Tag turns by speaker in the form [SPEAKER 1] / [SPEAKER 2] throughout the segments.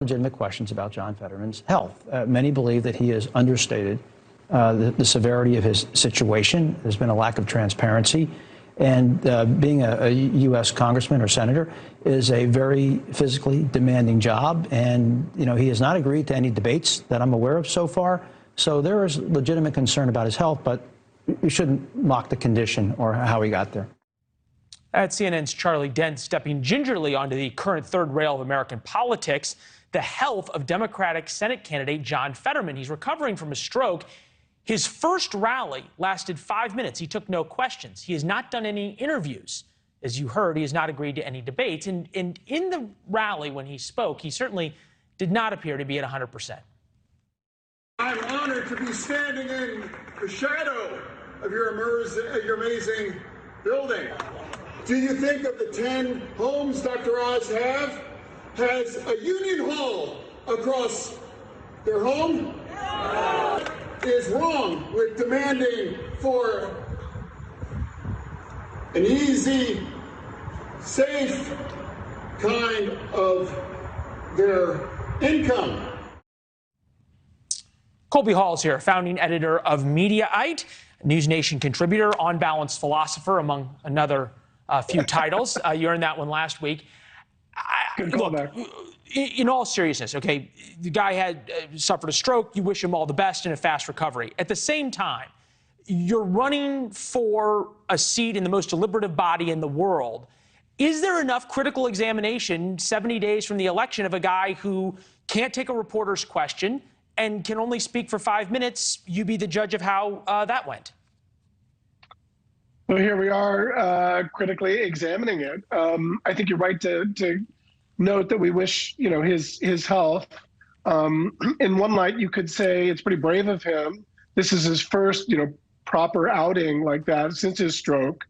[SPEAKER 1] legitimate questions about John Fetterman's health. Many believe that he has understated the severity of his situation. There's been a lack of transparency. And being a U.S. congressman or senator is a very physically demanding job. And, you know, he has not agreed to any debates that I'm aware of so far. So there is legitimate concern about his health, but you shouldn't mock the condition or how he got there.
[SPEAKER 2] That's CNN's Charlie Dent stepping gingerly onto the current third rail of American politics, the health of Democratic Senate candidate John Fetterman. He's recovering from a stroke. His first rally lasted 5 minutes. He took no questions. He has not done any interviews. As you heard, he has not agreed to any debates. And in the rally, when he spoke, he certainly did not appear to be at 100%.
[SPEAKER 3] I'm honored to be standing in the shadow of your amazing building. Do you think of the 10 homes Dr. Oz has a union hall across their home? Is wrong with demanding for an easy, safe kind of their income.
[SPEAKER 2] Colby Hall is here, founding editor of Mediaite, NewsNation contributor, on-balance philosopher, among another few titles. You earned that one last week.
[SPEAKER 4] Good callback.
[SPEAKER 2] In all seriousness, okay, the guy had suffered a stroke. You wish him all the best in a fast recovery. At the same time, you're running for a seat in the most deliberative body in the world. Is there enough critical examination 70 days from the election of a guy who can't take a reporter's question and can only speak for 5 minutes? You be the judge of how that went.
[SPEAKER 4] Well, here we are critically examining it. I think you're right to note that we wish, you know, his health. In one light, you could say it's pretty brave of him. This is his first, you know, proper outing like that since his stroke.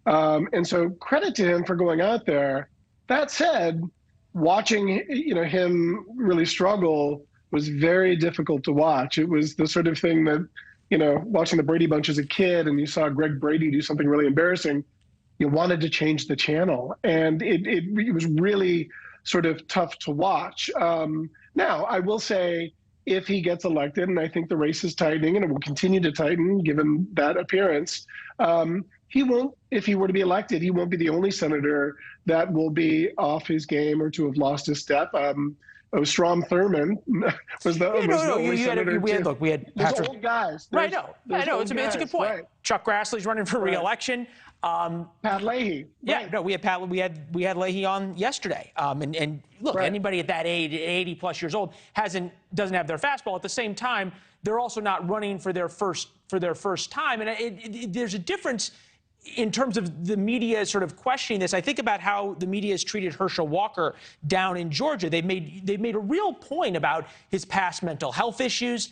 [SPEAKER 4] And so credit to him for going out there. That said, watching, you know, him really struggle was very difficult to watch. It was the sort of thing that, you know, watching the Brady Bunch as a kid and you saw Greg Brady do something really embarrassing, you wanted to change the channel. And it was really sort of tough to watch. Now, I will say, if he gets elected, and I think the race is tightening and it will continue to tighten given that appearance, he won't, if he were to be elected, he won't be the only senator that will be off his game or to have lost his step. Strom Thurmond was the only senator.
[SPEAKER 2] We had Patrick.
[SPEAKER 4] Old guys.
[SPEAKER 2] Right, I know. It's a good point. Right. Chuck Grassley's running for re-election.
[SPEAKER 4] Pat Leahy.
[SPEAKER 2] Yeah,
[SPEAKER 4] right.
[SPEAKER 2] No, we had Leahy on yesterday. And look,
[SPEAKER 4] right.
[SPEAKER 2] Anybody at that age, 80 plus years old, doesn't have their fastball. At the same time, they're also not running for their first time. And there's a difference in terms of the media sort of questioning this. I think about how the media has treated Herschel Walker down in Georgia. They've made a real point about his past mental health issues.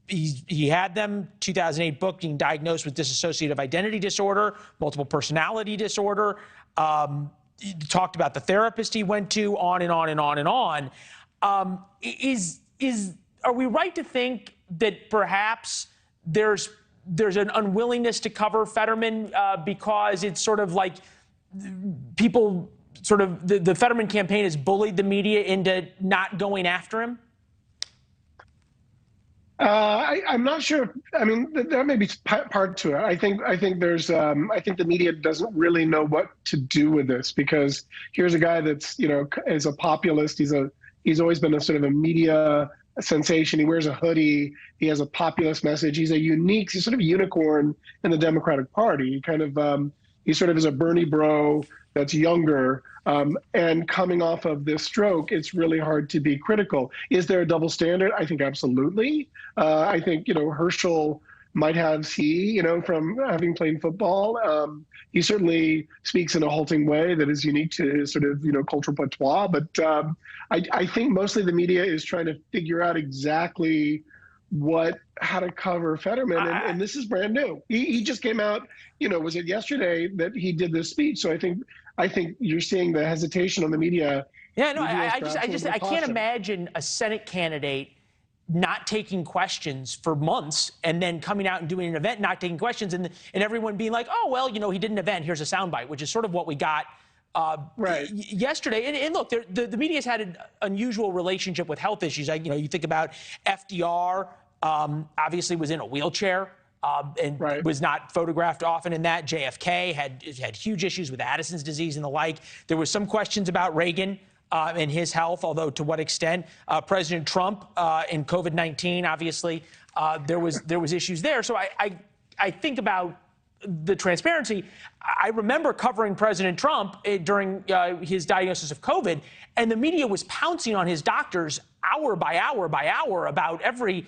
[SPEAKER 2] He had them, 2008 book, being diagnosed with dissociative identity disorder, multiple personality disorder. He talked about the therapist he went to, on and on and on and on. Are we right to think that perhaps there's an unwillingness to cover Fetterman because it's sort of like people sort of the Fetterman campaign has bullied the media into not going after him?
[SPEAKER 4] I'm not sure. I mean, there may be part to it. I think there's. I think the media doesn't really know what to do with this, because here's a guy that's, you know, is a populist. He's always been a sort of a media sensation. He wears a hoodie. He has a populist message. He's sort of a unicorn in the Democratic Party. He sort of is a Bernie bro that's younger. And coming off of this stroke, it's really hard to be critical. Is there a double standard? I think absolutely. I think, you know, Herschel might have from having played football. He certainly speaks in a halting way that is unique to his sort of, you know, cultural patois. But I think mostly the media is trying to figure out exactly how to cover Fetterman. And this is brand new. He just came out, you know, was it yesterday that he did this speech? So I think you're seeing the hesitation on the media.
[SPEAKER 2] Yeah, no, I can't imagine a Senate candidate not taking questions for months and then coming out and doing an event, not taking questions, and everyone being like, oh, well, you know, he did an event, here's a soundbite, which is sort of what we got yesterday. And look, the media's had an unusual relationship with health issues. You think about FDR, obviously was in a wheelchair. And was not photographed often in that. JFK had huge issues with Addison's disease and the like. There was some questions about Reagan and his health, although to what extent. President Trump in COVID-19, obviously, there was issues there. So I think about the transparency. I remember covering President Trump during his diagnosis of COVID, and the media was pouncing on his doctors hour by hour by hour about every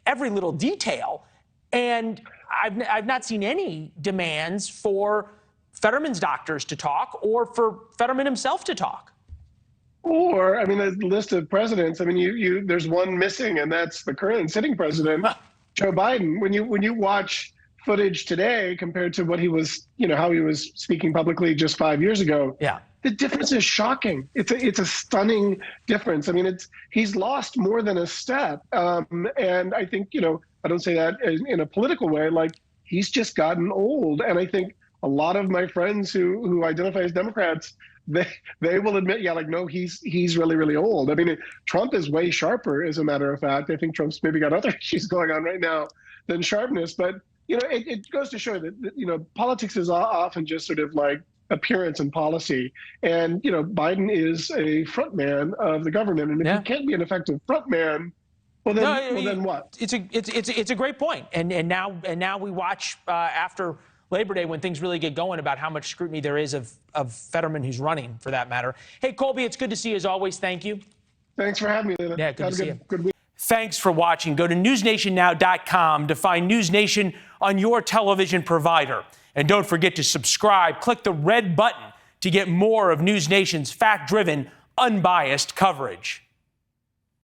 [SPEAKER 2] little detail. And I've not seen any demands for Fetterman's doctors to talk or for Fetterman himself to talk.
[SPEAKER 4] Or, I mean, the list of presidents, I mean, there's one missing, and that's the current sitting president, Joe Biden. When you watch footage today compared to what he was, how he was speaking publicly just 5 years ago, the difference is shocking. It's a stunning difference. I mean, he's lost more than a step. And I think, I don't say that in a political way, like he's just gotten old. And I think a lot of my friends who identify as Democrats, they will admit, no, he's really, really old. I mean, Trump is way sharper, as a matter of fact. I think Trump's maybe got other issues going on right now than sharpness. But, it goes to show that, politics is often just sort of like appearance and policy. And, Biden is a front man of the government. And if he can't be an effective front man, well, then what?
[SPEAKER 2] It's a great point. And now we watch after Labor Day, when things really get going, about how much scrutiny there is of Fetterman, who's running, for that matter. Hey, Colby, it's good to see you as always. Thank you.
[SPEAKER 4] Thanks for having me, Leland.
[SPEAKER 2] Yeah, good to see you.
[SPEAKER 4] Good week.
[SPEAKER 2] Thanks for watching. Go to newsnationnow.com to find NewsNation on your television provider. And don't forget to subscribe. Click the red button to get more of NewsNation's fact-driven, unbiased coverage.